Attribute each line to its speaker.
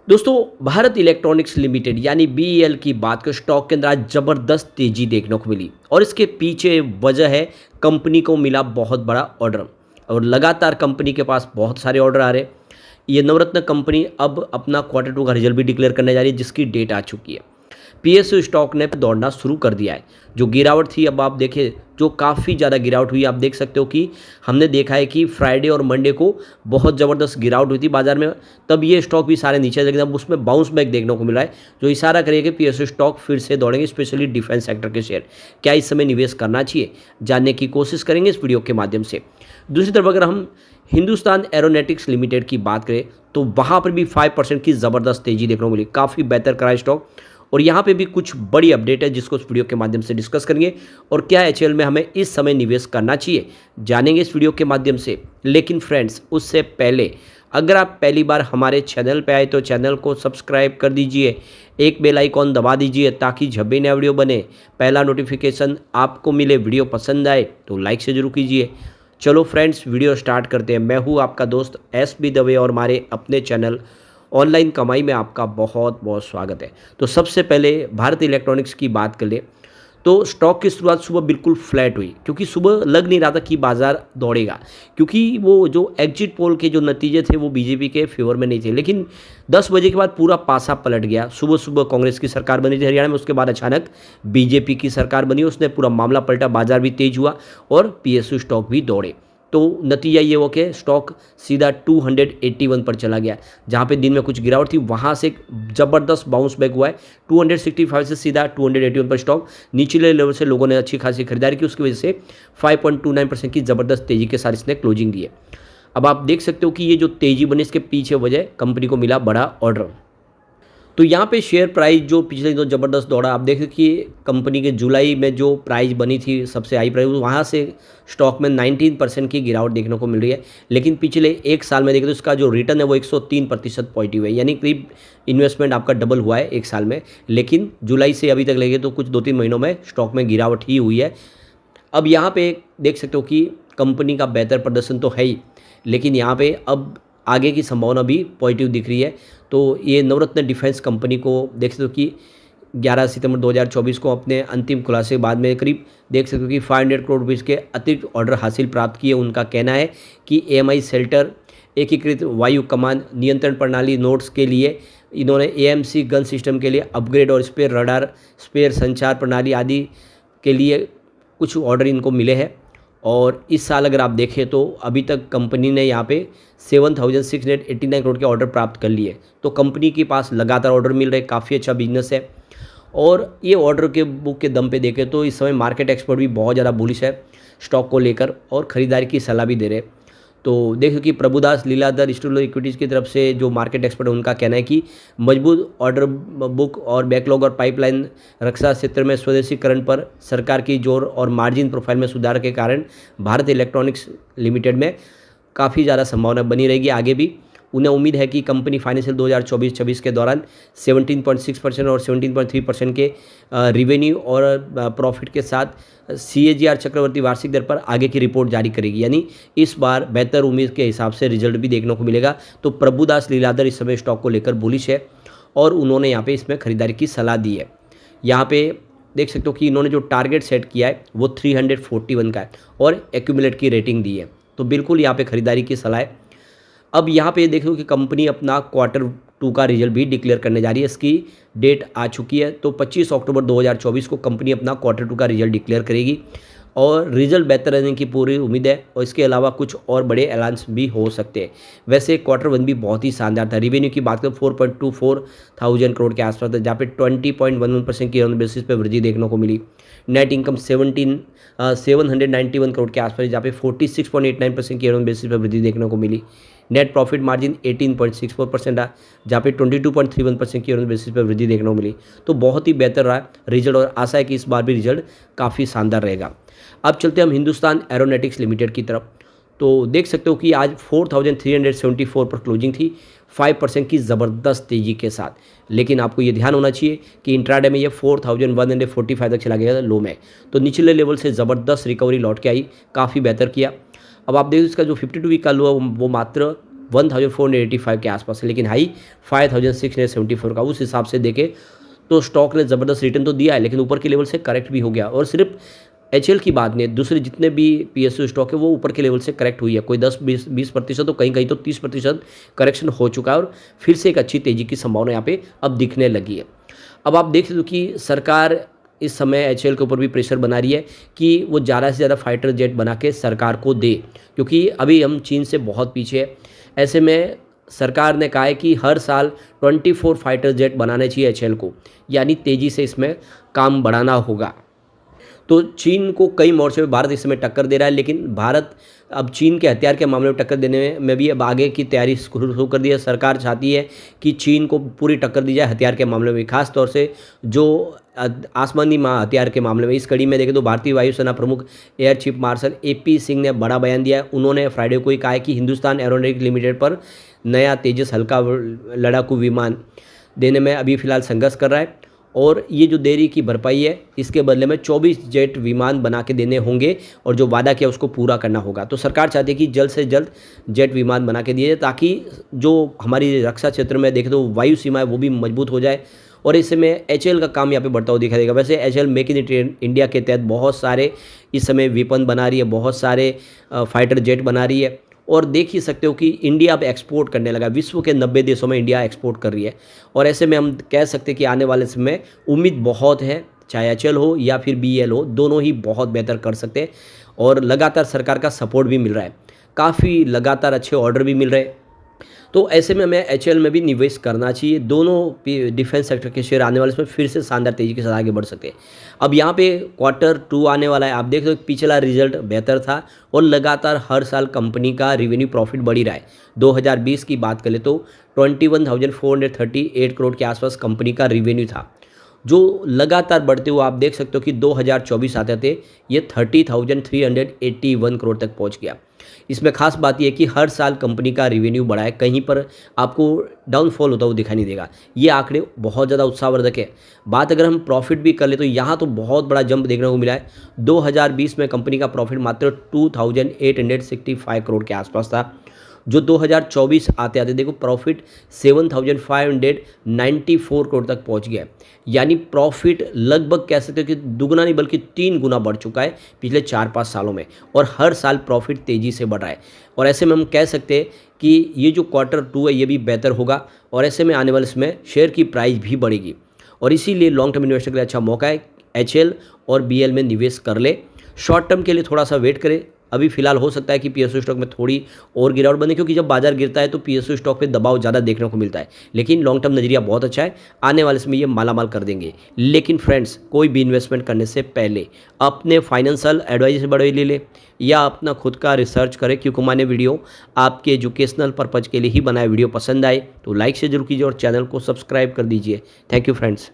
Speaker 1: दोस्तों, Bharat electronics limited यानी BEL की बात करें, स्टॉक के अंदर आज ज़बरदस्त तेज़ी देखने को मिली और इसके पीछे वजह है कंपनी को मिला बहुत बड़ा ऑर्डर और लगातार कंपनी के पास बहुत सारे ऑर्डर आ रहे हैं। ये नवरत्न कंपनी अब अपना क्वार्टर टू का रिजल्ट भी डिक्लेयर करने जा रही है, जिसकी डेट आ चुकी है। पीएसयू स्टॉक ने दौड़ना शुरू कर दिया है। जो गिरावट थी, अब आप देखें, जो काफ़ी ज़्यादा गिरावट हुई, आप देख सकते हो कि हमने देखा है कि फ्राइडे और मंडे को बहुत ज़बरदस्त गिरावट हुई थी बाजार में, तब ये स्टॉक भी सारे नीचे, लेकिन अब उसमें बाउंस बैक देखने को मिला है, जो इशारा करेगा कि पीएसयू स्टॉक फिर से दौड़ेंगे, स्पेशली डिफेंस सेक्टर के शेयर। क्या इस समय निवेश करना चाहिए, जानने की कोशिश करेंगे इस वीडियो के माध्यम से। दूसरी तरफ अगर हम हिंदुस्तान एरोनॉटिक्स लिमिटेड की बात करें तो वहाँ पर भी 5% की ज़बरदस्त तेज़ी देखने को मिली, काफ़ी बेहतर करा स्टॉक। और यहाँ पे भी कुछ बड़ी अपडेट है जिसको इस वीडियो के माध्यम से डिस्कस करेंगे और क्या एचएएल में हमें इस समय निवेश करना चाहिए, जानेंगे इस वीडियो के माध्यम से। लेकिन फ्रेंड्स, उससे पहले अगर आप पहली बार हमारे चैनल पे आए तो चैनल को सब्सक्राइब कर दीजिए, एक बेल आइकॉन दबा दीजिए ताकि जब भी नया वीडियो बने पहला नोटिफिकेशन आपको मिले। वीडियो पसंद आए तो लाइक से जरूर कीजिए। चलो फ्रेंड्स, वीडियो स्टार्ट करते हैं। मैं हूँ आपका दोस्त एसबी दवे और हमारे अपने चैनल ऑनलाइन कमाई में आपका बहुत बहुत स्वागत है। तो सबसे पहले भारत इलेक्ट्रॉनिक्स की बात कर ले तो स्टॉक की शुरुआत सुबह बिल्कुल फ्लैट हुई, क्योंकि सुबह लग नहीं रहा था कि बाजार दौड़ेगा, क्योंकि वो जो एग्जिट पोल के जो नतीजे थे वो बीजेपी के फेवर में नहीं थे। लेकिन 10 बजे के बाद पूरा पासा पलट गया। सुबह सुबह कांग्रेस की सरकार बनी थी हरियाणा में, उसके बाद अचानक बीजेपी की सरकार बनी, उसने पूरा मामला पलटा, बाजार भी तेज हुआ और पीएसयू स्टॉक भी दौड़े। तो नतीजा ये हो कि स्टॉक सीधा 281 पर चला गया, जहाँ पे दिन में कुछ गिरावट थी, वहाँ से ज़बरदस्त बाउंस बैक हुआ है। 265 से सीधा 281 पर स्टॉक निचले लेवल से लोगों ने अच्छी खासी खरीदारी की, उसकी वजह से 5.29% की ज़बरदस्त तेज़ी के साथ इसने क्लोजिंग दी है। अब आप देख सकते हो कि ये जो तेज़ी बनी, इसके पीछे वजह कंपनी को मिला बड़ा ऑर्डर। तो यहाँ पे शेयर प्राइस जो पिछले दिनों ज़बरदस्त दौड़ा, आप देखें कि कंपनी के जुलाई में जो प्राइस बनी थी सबसे हाई प्राइस, वहाँ से स्टॉक में 19% की गिरावट देखने को मिल रही है। लेकिन पिछले एक साल में देखें तो इसका जो रिटर्न है वो 103% पॉजिटिव है, यानी करीब इन्वेस्टमेंट आपका डबल हुआ है एक साल में। लेकिन जुलाई से अभी तक लगे तो कुछ 2-3 महीनों में स्टॉक में गिरावट ही हुई है। अब यहाँ पे देख सकते हो कि कंपनी का बेहतर प्रदर्शन तो है ही, लेकिन यहाँ पे अब आगे की संभावना भी पॉजिटिव दिख रही है। तो ये नवरत्न डिफेंस कंपनी को देख सकते हो कि 11 सितंबर 2024 को अपने अंतिम खुलासे के बाद में करीब देख सकते हो कि 500 करोड़ रुपये के अतिरिक्त ऑर्डर हासिल प्राप्त किए। उनका कहना है कि एएमआई शेल्टर, एकीकृत वायु कमान नियंत्रण प्रणाली नोड्स के लिए इन्होंने एएमसी गन सिस्टम के लिए अपग्रेड और स्पेयर रडार, स्पेयर संचार प्रणाली आदि के लिए कुछ ऑर्डर इनको मिले हैं। और इस साल अगर आप देखें तो अभी तक कंपनी ने यहाँ पे 7,689 करोड़ के ऑर्डर प्राप्त कर लिए। तो कंपनी के पास लगातार ऑर्डर मिल रहे, काफ़ी अच्छा बिजनेस है। और ये ऑर्डर के बुक के दम पे देखें तो इस समय मार्केट एक्सपर्ट भी बहुत ज़्यादा बुलिश है स्टॉक को लेकर और ख़रीदारी की सलाह भी दे रहे। तो देखो कि प्रभुदास लीलाधर इंस्टीट्यूट इक्विटीज़ की तरफ से जो मार्केट एक्सपर्ट है उनका कहना है कि मजबूत ऑर्डर बुक और बैकलॉग और पाइपलाइन रक्षा क्षेत्र में स्वदेशीकरण पर सरकार की जोर और मार्जिन प्रोफाइल में सुधार के कारण भारत इलेक्ट्रॉनिक्स लिमिटेड में काफ़ी ज़्यादा संभावना बनी रहेगी आगे भी। उन्हें उम्मीद है कि कंपनी फाइनेंशियल 2024-26 के दौरान 17.6% और 17.3% के रिवेन्यू और प्रॉफिट के साथ CAGR चक्रवर्ती वार्षिक दर पर आगे की रिपोर्ट जारी करेगी, यानी इस बार बेहतर उम्मीद के हिसाब से रिजल्ट भी देखने को मिलेगा। तो प्रभुदास लीलाधर इस समय स्टॉक को लेकर बुलिश है और उन्होंने यहाँ पे इसमें खरीदारी की सलाह दी है। यहाँ पे देख सकते हो कि इन्होंने जो टारगेट सेट किया है वो 341 का है और एक्यूमुलेट की रेटिंग दी है, तो बिल्कुल यहाँ पे खरीदारी की सलाह है। अब यहाँ पे देखो कि कंपनी अपना क्वार्टर टू का रिजल्ट भी डिक्लेयर करने जा रही है, इसकी डेट आ चुकी है। तो 25 अक्टूबर 2024 को कंपनी अपना क्वार्टर टू का रिजल्ट डिक्लेयर करेगी और रिजल्ट बेहतर रहने की पूरी उम्मीद है। और इसके अलावा कुछ और बड़े ऐलान भी हो सकते हैं। वैसे क्वार्टर वन भी बहुत ही शानदार था। रिवेन्यू की बात करें 4.24 थाउजेंड करोड़ के आसपास था, जहाँ पे 20.11% की बेसिस पे वृद्धि देखने को मिली। नेट इनकम 791 करोड़ के आसपास, जहाँ पे 46.89% की बेसिस पे वृद्धि देखने को मिली। नेट प्रॉफिट मार्जिन 18.64% रहा, जहाँ पे 22.31% की बेसिस पर वृद्धि देखने को मिली। तो बहुत ही बेहतर रहा रिजल्ट और आशा है कि इस बार भी रिजल्ट काफ़ी शानदार रहेगा। अब चलते हम हिंदुस्तान एरोनॉटिक्स लिमिटेड की तरफ। तो देख सकते हो कि आज 4,374 पर क्लोजिंग थी, 5% की ज़बरदस्त तेज़ी के साथ। लेकिन आपको ये ध्यान होना चाहिए कि इंट्राडे में ये 4,145 तक चला गया लो में, तो निचले लेवल से ज़बरदस्त रिकवरी लौट के आई, काफ़ी बेहतर किया। अब आप देखो इसका जो 52 वीक का लो है वो मात्र 1485 के आसपास है, लेकिन हाई 5674 का। उस हिसाब से देखें तो स्टॉक ने ज़बरदस्त रिटर्न तो दिया है, लेकिन ऊपर के लेवल से करेक्ट भी हो गया। और सिर्फ एचएल की बात नहीं है, दूसरे जितने भी पीएसयू स्टॉक है वो ऊपर के लेवल से करेक्ट हुई है। कोई 10-20% तो कहीं कहीं तो 30% करेक्शन हो चुका है और फिर से एक अच्छी तेज़ी की संभावना यहाँ पे अब दिखने लगी है। अब आप देख लो कि सरकार इस समय एचएल के ऊपर भी प्रेशर बना रही है कि वो ज़्यादा से ज़्यादा फाइटर जेट बना के सरकार को दे, क्योंकि अभी हम चीन से बहुत पीछे है। ऐसे में सरकार ने कहा है कि हर साल 24 फाइटर जेट बनाने चाहिए एचएल को, यानी तेज़ी से इसमें काम बढ़ाना होगा। तो चीन को कई मोर्चों पे भारत इस समय टक्कर दे रहा है, लेकिन भारत अब चीन के हथियार के मामले में टक्कर देने में भी अब आगे की तैयारी शुरू कर दी है। सरकार चाहती है कि चीन को पूरी टक्कर दी जाए हथियार के मामले में, खास तौर से जो आसमानी हथियार के मामले में। इस कड़ी में देखें तो भारतीय वायुसेना प्रमुख air chief marshal AP Singh ने बड़ा बयान दिया है। उन्होंने फ्राइडे को ही कहा है कि हिंदुस्तान एरोनॉटिक्स लिमिटेड पर नया तेजस हल्का लड़ाकू विमान देने में अभी फ़िलहाल संघर्ष कर रहा है, और ये जो देरी की भरपाई है इसके बदले में 24 जेट विमान बना के देने होंगे, और जो वादा किया उसको पूरा करना होगा। तो सरकार चाहती है कि जल्द से जल्द जेट विमान बना के दिए जाए, ताकि जो हमारी रक्षा क्षेत्र में देखें तो वायु सीमा है वो भी मजबूत हो जाए। और इस समय एचएल का काम यहाँ पे बढ़ता हुआ दिखाई देगा। वैसे एचएल मेक इन इंडिया के तहत बहुत सारे इस समय वेपन बना रही है, बहुत सारे फाइटर जेट बना रही है, और देख ही सकते हो कि इंडिया अब एक्सपोर्ट करने लगा। विश्व के 90 देशों में इंडिया एक्सपोर्ट कर रही है, और ऐसे में हम कह सकते हैं कि आने वाले समय में उम्मीद बहुत है, चाहे एचएल हो या फिर बीएल हो, दोनों ही बहुत बेहतर कर सकते हैं। और लगातार सरकार का सपोर्ट भी मिल रहा है, काफ़ी लगातार अच्छे ऑर्डर भी मिल रहे हैं। तो ऐसे में हमें एचएल में भी निवेश करना चाहिए। दोनों डिफेंस सेक्टर के शेयर आने वाले इसमें फिर से शानदार तेज़ी के साथ आगे बढ़ सकते हैं। अब यहाँ पे Q2 आने वाला है। आप देख सकते हो पिछला रिजल्ट बेहतर था, और लगातार हर साल कंपनी का रिवेन्यू प्रॉफिट बढ़ ही रहा है। 2020 की बात करें तो 21,438 करोड़ के आसपास कंपनी का रिवेन्यू था, जो लगातार बढ़ते हुए आप देख सकते हो कि 2024 आते थे ये 30,381 करोड़ तक पहुँच गया। इसमें खास बात यह है कि हर साल कंपनी का रिवेन्यू बढ़ा है, कहीं पर आपको डाउनफॉल होता हुआ दिखाई नहीं देगा। ये आंकड़े बहुत ज़्यादा उत्साहवर्धक है। बात अगर हम प्रॉफिट भी कर ले तो यहाँ तो बहुत बड़ा जंप देखने को मिला है। 2020 में कंपनी का प्रॉफिट मात्र 2,865 करोड़ के आसपास था, जो 2024 आते आते देखो प्रॉफिट 7,594 करोड़ तक पहुंच गया है। यानी प्रॉफिट लगभग कह सकते हो कि दुगना नहीं बल्कि 3 गुना बढ़ चुका है पिछले 4-5 सालों में, और हर साल प्रॉफिट तेज़ी से बढ़ रहा है। और ऐसे में हम कह सकते हैं कि ये जो Q2 है ये भी बेहतर होगा, और ऐसे में आने वाले इसमें शेयर की प्राइस भी बढ़ेगी, और इसीलिए लॉन्ग टर्म इन्वेस्टर के लिए अच्छा मौका है। एचएल और बीएल में निवेश कर ले। शॉर्ट टर्म के लिए थोड़ा सा वेट करें। अभी फिलहाल हो सकता है कि पीएसयू स्टॉक में थोड़ी और गिरावट बने, क्योंकि जब बाजार गिरता है तो पीएसयू स्टॉक पे दबाव ज़्यादा देखने को मिलता है, लेकिन लॉन्ग टर्म नजरिया बहुत अच्छा है। आने वाले समय ये मालामाल कर देंगे। लेकिन फ्रेंड्स, कोई भी इन्वेस्टमेंट करने से पहले अपने फाइनेंशियल एडवाइजर से बड़े ले या अपना खुद का रिसर्च करें, क्योंकि मैंने वीडियो आपके एजुकेशनल पर्पज़ के लिए ही बनाया। वीडियो पसंद आए तो लाइक से जरूर कीजिए और चैनल को सब्सक्राइब कर दीजिए। Thank you friends.